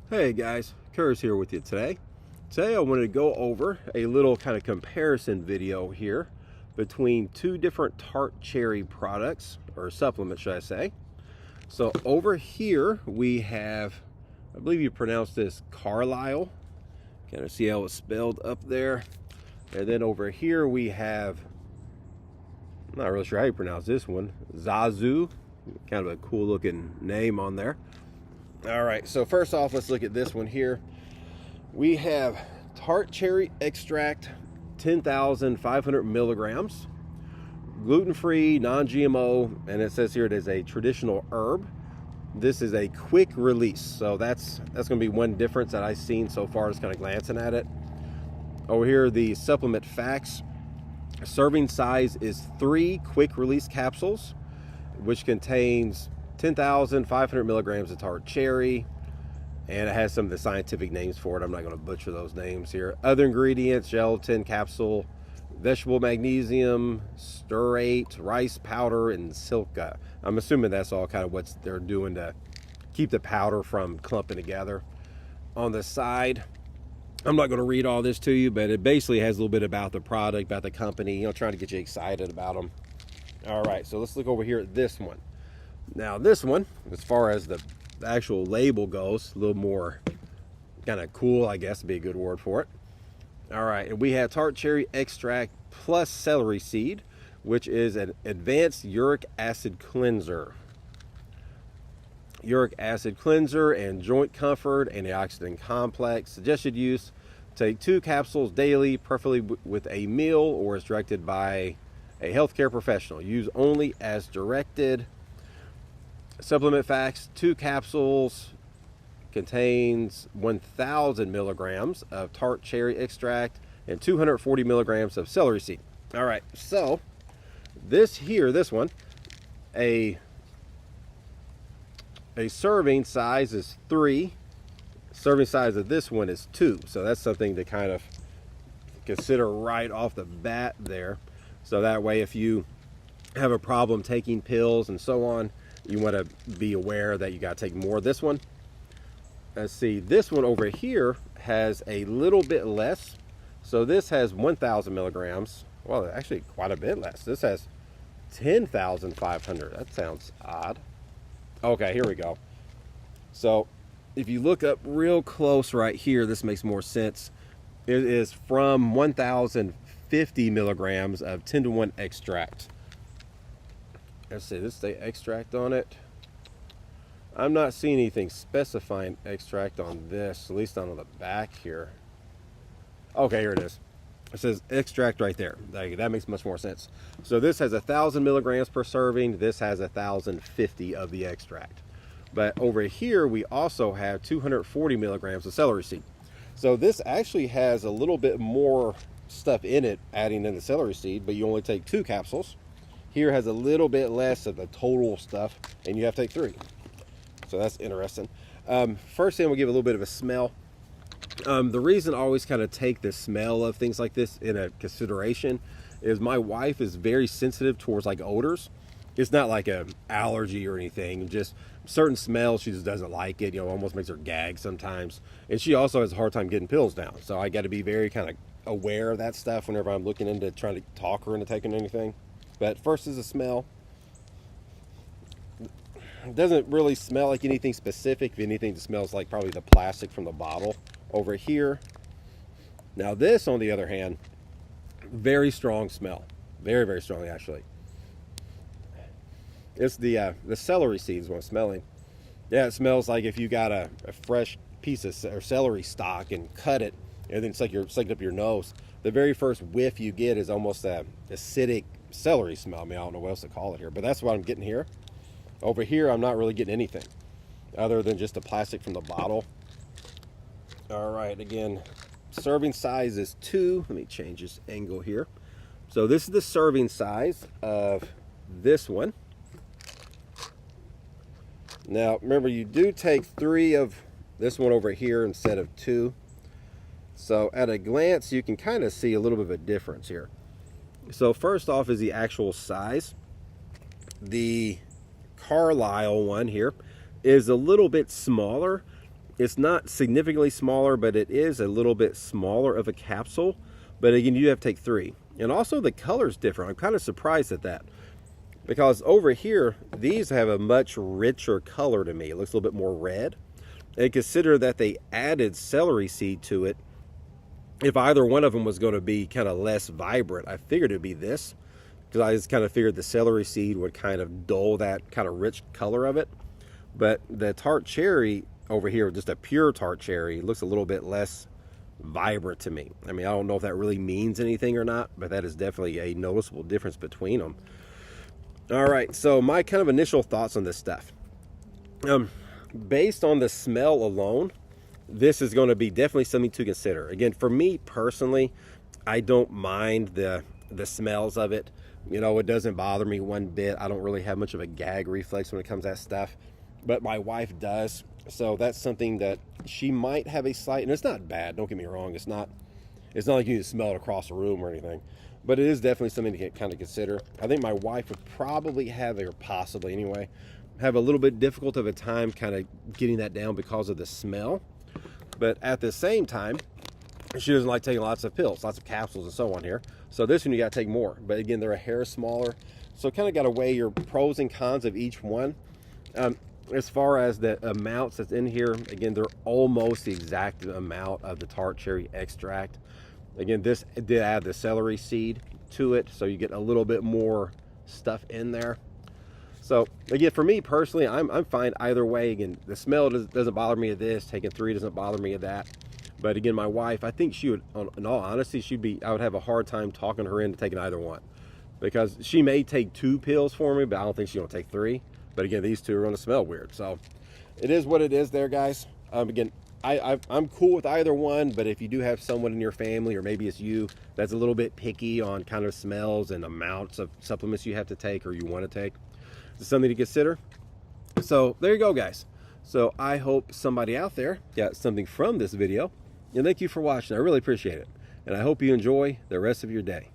Hey guys, Curtis here with you today. Today I wanted to go over a little kind of comparison video here between two different tart cherry products, or supplements should I say. So over here we have, I believe you pronounce this Carlisle. Kind of see how it's spelled up there. And then over here we have, I'm not really sure how you pronounce this one, Zazu. Kind of a cool looking name on there. All right, so first off, let's look at this one here. We have tart cherry extract, 10,500 milligrams, gluten-free, non-GMO, and it says here it is a traditional herb. This is a quick release, so that's going to be one difference that I've seen so far, just kind of glancing at it. Over here, the supplement facts. Serving size is 3 quick release capsules, which contains 10,500 milligrams of tart cherry, and it has some of the scientific names for it. I'm not going to butcher those names here. Other ingredients: gelatin capsule, vegetable magnesium, stearate, rice powder, and silica. I'm assuming that's all kind of what they're doing to keep the powder from clumping together. On the side, I'm not going to read all this to you, but it basically has a little bit about the product, about the company, trying to get you excited about them. All right, so let's look over here at this one. Now this one, as far as the actual label goes, a little more kind of cool, I guess would be a good word for it. All right, and we have tart cherry extract plus celery seed, which is an advanced uric acid cleanser. Uric acid cleanser and joint comfort, antioxidant complex. Suggested use: take 2 capsules daily, preferably with a meal, or as directed by a healthcare professional. Use only as directed. Supplement facts: 2 capsules contains 1,000 milligrams of tart cherry extract and 240 milligrams of celery seed. All right, so this one, a serving size is 3. Serving size of this one is 2. So that's something to kind of consider right off the bat there. So that way, if you have a problem taking pills and so on, you want to be aware that you got to take more of this one. Let's see, this one over here has a little bit less. So this has 1,000 milligrams. Well, actually quite a bit less. This has 10,500. That sounds odd. Okay, here we go. So if you look up real close right here, this makes more sense. It is from 1,050 milligrams of 10-to-1 extract. Let's see, this say extract on it. I'm not seeing anything specifying extract on this, at least on the back here. Okay, here it is. It says extract right there. That makes much more sense. So this has 1,000 milligrams per serving. This has 1,050 of the extract. But over here, we also have 240 milligrams of celery seed. So this actually has a little bit more stuff in it, adding in the celery seed, but you only take 2 capsules. Here has a little bit less of the total stuff, and you have to take 3. So that's interesting. First thing, we'll give a little bit of a smell. The reason I always kind of take the smell of things like this in a consideration is my wife is very sensitive towards like odors. It's not like an allergy or anything, just certain smells she just doesn't like it, almost makes her gag sometimes. And she also has a hard time getting pills down. So I got to be very kind of aware of that stuff whenever I'm looking into trying to talk her into taking anything. But first is the smell. It doesn't really smell like anything specific. If anything, it smells like probably the plastic from the bottle over here. Now this, on the other hand, very strong smell. Very, very strong, actually. It's the celery seeds what I'm smelling. Yeah, it smells like if you got a fresh piece of celery stalk and cut it, and then it's like you're sucking up your nose. The very first whiff you get is almost a acidic celery smell. I mean, I don't know what else to call it here, but that's what I'm getting here. Over here, I'm not really getting anything other than just the plastic from the bottle. All right, again, serving size is 2. Let me change this angle here. So this is the serving size of this one. Now, remember, you do take 3 of this one over here instead of 2. So at a glance, you can kind of see a little bit of a difference here. So first off is the actual size. The Carlisle one here is a little bit smaller, It's not significantly smaller, but it is a little bit smaller of a capsule. But again, you have to take 3. And also the color's different. I'm kind of surprised at that, because over here, these have a much richer color to me. It looks a little bit more red. And consider that they added celery seed to it. If either one of them was going to be kind of less vibrant, I figured it'd be this, because I just kind of figured the celery seed would kind of dull that kind of rich color of it. But the tart cherry over here, just a pure tart cherry, looks a little bit less vibrant to me. I mean, I don't know if that really means anything or not, but that is definitely a noticeable difference between them. All right, so my kind of initial thoughts on this stuff. Based on the smell alone, this is going to be definitely something to consider. Again, for me personally, I don't mind the smells of it. You know, it doesn't bother me one bit. I don't really have much of a gag reflex when it comes to that stuff, but my wife does. So that's something that she might have a slight, and it's not bad, don't get me wrong. It's not like you need to smell it across the room or anything, but it is definitely something to kind of consider. I think my wife would probably have, or possibly anyway, have a little bit difficult of a time kind of getting that down because of the smell. But at the same time, she doesn't like taking lots of pills, lots of capsules and so on here. So this one you got to take more. But again, they're a hair smaller. So kind of got to weigh your pros and cons of each one. As far as the amounts that's in here, again, they're almost the exact amount of the tart cherry extract. Again, this did add the celery seed to it, so you get a little bit more stuff in there. So again, for me personally, I'm fine either way. Again, the smell doesn't bother me of this. Taking 3 doesn't bother me of that. But again, my wife, I think she would, in all honesty, I would have a hard time talking her into taking either one, because she may take 2 pills for me, but I don't think she's gonna take 3. But again, these 2 are going to smell weird. So it is what it is there, guys. Again, I'm cool with either one, but if you do have someone in your family, or maybe it's you, that's a little bit picky on kind of smells and amounts of supplements you have to take or you want to take, it's something to consider. So there you go, guys. So I hope somebody out there got something from this video. And thank you for watching. I really appreciate it. And I hope you enjoy the rest of your day.